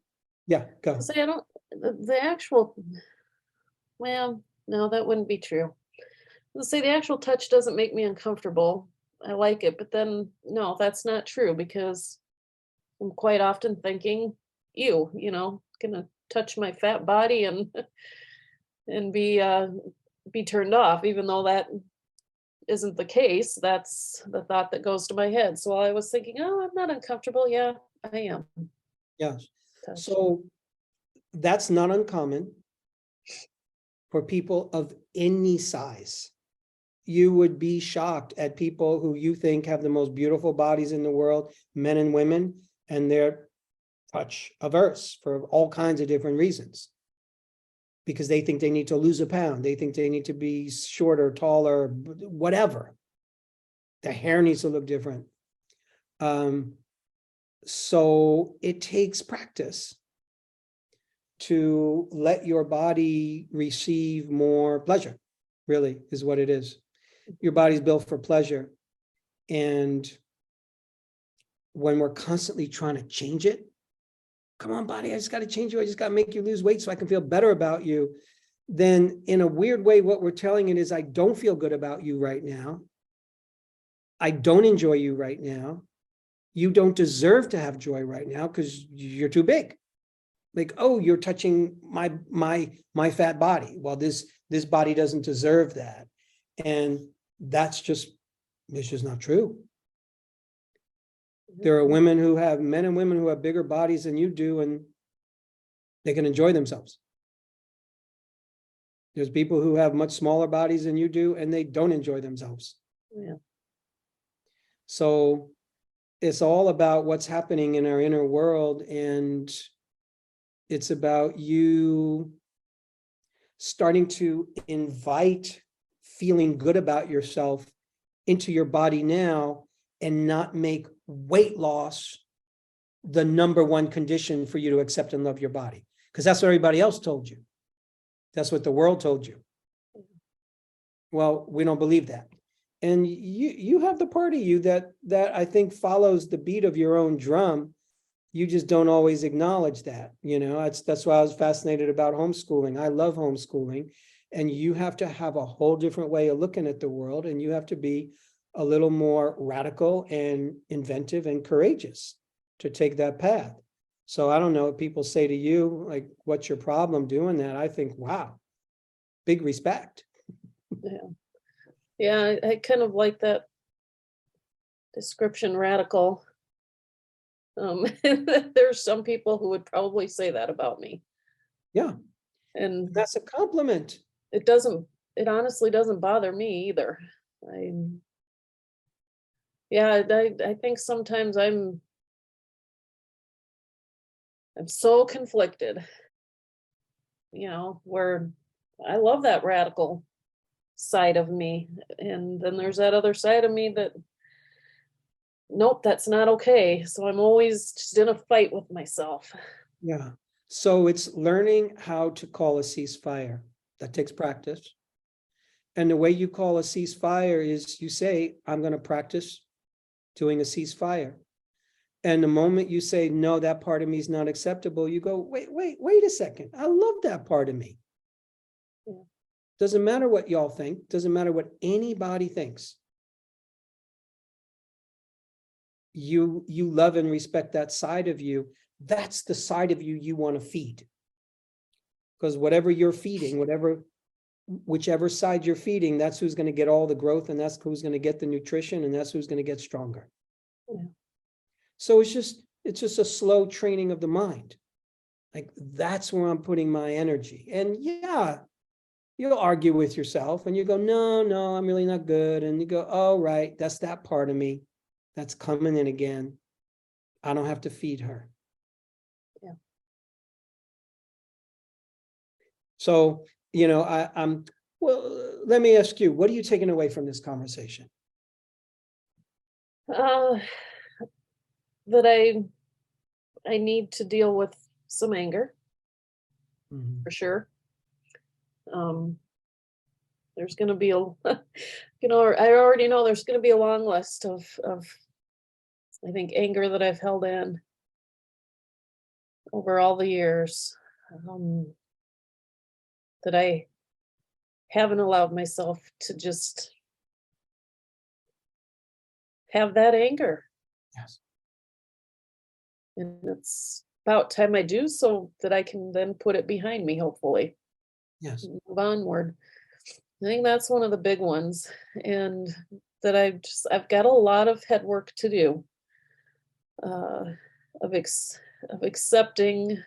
Yeah, go. Say I don't. The actual. Well, no, that wouldn't be true. Let's say the actual touch doesn't make me uncomfortable. I like it, but then no, that's not true, because I'm quite often thinking, ew, gonna touch my fat body and and be turned off, even though that isn't the case. That's the thought that goes to my head. So I was thinking, oh, I'm not uncomfortable. Yeah, I am. Yes. Touched. So that's not uncommon for people of any size. You would be shocked at people who you think have the most beautiful bodies in the world, men and women, and they're touch averse for all kinds of different reasons. Because they think they need to lose a pound. They think they need to be shorter, taller, whatever. Their hair needs to look different. So it takes practice to let your body receive more pleasure, really, is what it is. Your body's built for pleasure. And when we're constantly trying to change it, come on, body, I just got to change you. I just got to make you lose weight so I can feel better about you. Then in a weird way, what we're telling it is, I don't feel good about you right now. I don't enjoy you right now. You don't deserve to have joy right now because you're too big. Like, oh, you're touching my fat body. Well, this body doesn't deserve that. And it's just not true. There are men and women who have bigger bodies than you do, and they can enjoy themselves. There's people who have much smaller bodies than you do, and they don't enjoy themselves. Yeah. So it's all about what's happening in our inner world, and it's about you starting to invite feeling good about yourself into your body now, and not make weight loss the number one condition for you to accept and love your body, because that's what everybody else told you. That's what the world told you. Well, we don't believe that. And you have the part of you that I think follows the beat of your own drum. You just don't always acknowledge that. That's why I was fascinated about homeschooling. I love homeschooling. And you have to have a whole different way of looking at the world, and you have to be a little more radical and inventive and courageous to take that path. So I don't know what people say to you, like, what's your problem doing that? I think, wow, big respect. Yeah. Yeah, I kind of like that description, radical. There's some people who would probably say that about me. Yeah, And that's a compliment. it honestly doesn't bother me either. I think sometimes I'm so conflicted, where I love that radical side of me. And then there's that other side of me that, nope, that's not okay. So I'm always just in a fight with myself. Yeah. So it's learning how to call a ceasefire. That takes practice. And the way you call a ceasefire is you say, I'm going to practice doing a ceasefire. And the moment you say, no, that part of me is not acceptable, you go, wait a second. I love that part of me. Yeah. Doesn't matter what y'all think. Doesn't matter what anybody thinks. You love and respect that side of you. That's the side of you you want to feed. Because whatever you're feeding, whichever side you're feeding, that's who's going to get all the growth, and that's who's going to get the nutrition, and that's who's going to get stronger. Yeah. So it's just a slow training of the mind. Like, that's where I'm putting my energy. And yeah, you'll argue with yourself and you go, no, I'm really not good. And you go, oh, right, that's that part of me that's coming in again. I don't have to feed her. Yeah. So, I'm well, let me ask you, what are you taking away from this conversation? That I need to deal with some anger, for sure. There's going to be I already know there's going to be a long list of I think anger that I've held in over all the years, that I haven't allowed myself to just have that anger. Yes. And it's about time I do, so that I can then put it behind me, hopefully. Yes. Move onward. I think that's one of the big ones, and that I've got a lot of head work to do, of accepting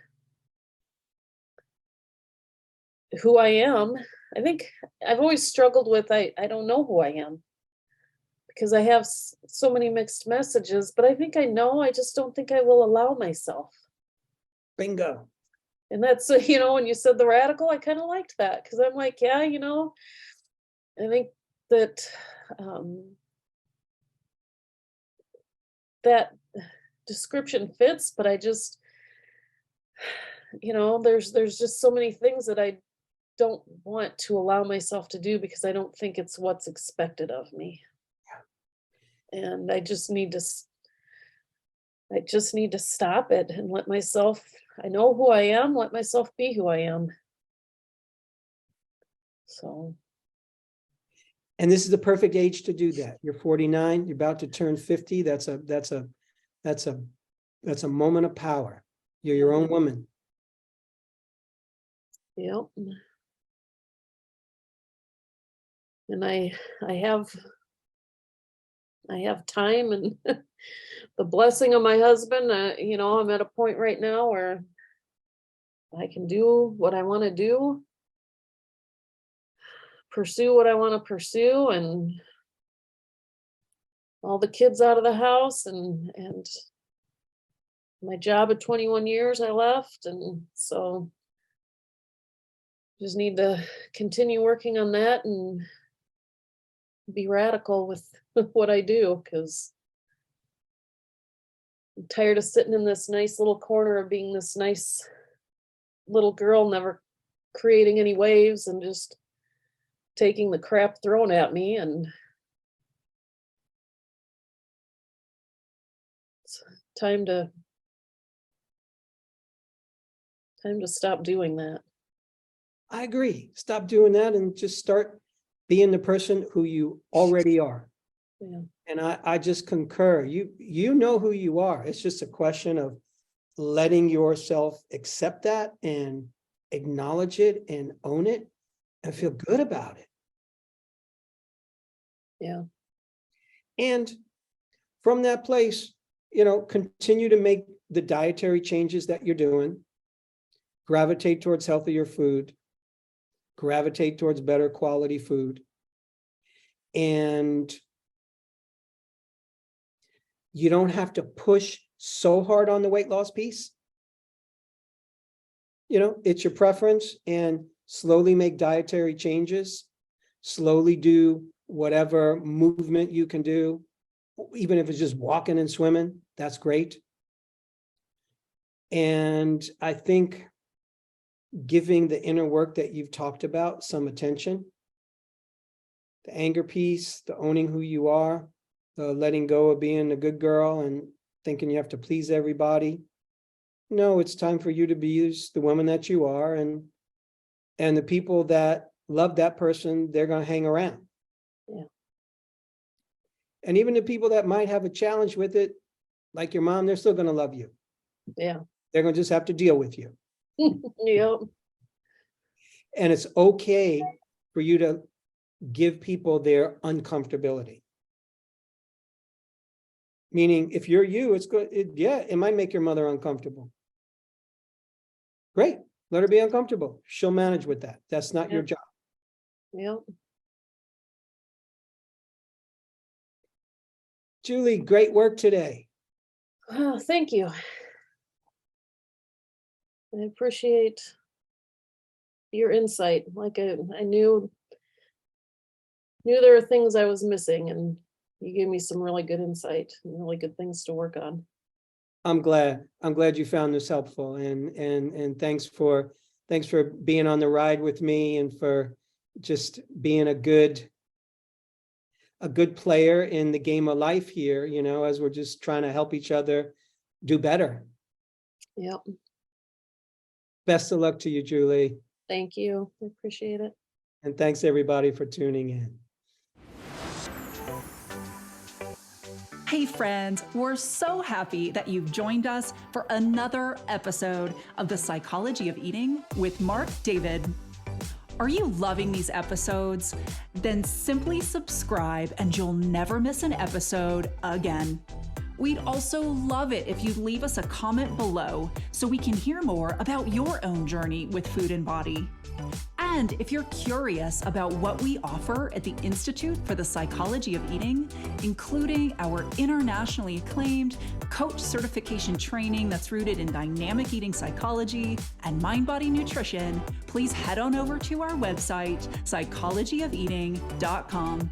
who I am. I think I've always struggled with, I don't know who I am, because I have so many mixed messages, but I think I know, I just don't think I will allow myself. Bingo. And that's, when you said the radical, I kind of liked that, because I'm like, yeah, I think that that description fits, but I just, there's just so many things that I don't want to allow myself to do, because I don't think it's what's expected of me. And I just need to stop it and let myself, I know who I am, let myself be who I am. So. And this is the perfect age to do that. You're 49, you're about to turn 50. That's a moment of power. You're your own woman. Yep. And I have time, and the blessing of my husband, I'm at a point right now where I can do what I want to do, pursue what I want to pursue, and all the kids out of the house, and my job at 21 years I left, and so just need to continue working on that and be radical with what I do, because I'm tired of sitting in this nice little corner of being this nice little girl, never creating any waves and just taking the crap thrown at me. And it's time to stop doing that. I agree. Stop doing that and just start being the person who you already are. Yeah. And I just concur. You know who you are. It's just a question of letting yourself accept that and acknowledge it and own it and feel good about it. Yeah. And from that place, continue to make the dietary changes that you're doing, gravitate towards healthier food, gravitate towards better quality food. And you don't have to push so hard on the weight loss piece. It's your preference, and slowly make dietary changes, slowly do whatever movement you can do, even if it's just walking and swimming, that's great. And I think giving the inner work that you've talked about some attention, the anger piece, the owning who you are, the letting go of being a good girl and thinking you have to please everybody. No, it's time for you to be the woman that you are, and the people that love that person, they're going to hang around. Yeah. And even the people that might have a challenge with it, like your mom, they're still going to love you. Yeah. They're going to just have to deal with you. Yep. And it's okay for you to give people their uncomfortability. Meaning, if you're you, it's good. It might make your mother uncomfortable. Great. Let her be uncomfortable. She'll manage with that. That's not your job. Yep. Julie, great work today. Oh, thank you. I appreciate your insight. Like I knew there were things I was missing, and you gave me some really good insight and really good things to work on. I'm glad you found this helpful, and thanks for being on the ride with me, and for just being a good player in the game of life here, as we're just trying to help each other do better. Yep. Best of luck to you, Julie. Thank you. I appreciate it. And thanks everybody for tuning in. Hey friends, we're so happy that you've joined us for another episode of The Psychology of Eating with Marc David. Are you loving these episodes? Then simply subscribe and you'll never miss an episode again. We'd also love it if you'd leave us a comment below so we can hear more about your own journey with food and body. And if you're curious about what we offer at the Institute for the Psychology of Eating, including our internationally acclaimed coach certification training that's rooted in dynamic eating psychology and mind-body nutrition, please head on over to our website, psychologyofeating.com.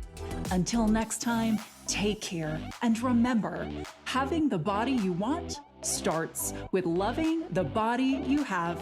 Until next time, take care, and remember, having the body you want starts with loving the body you have.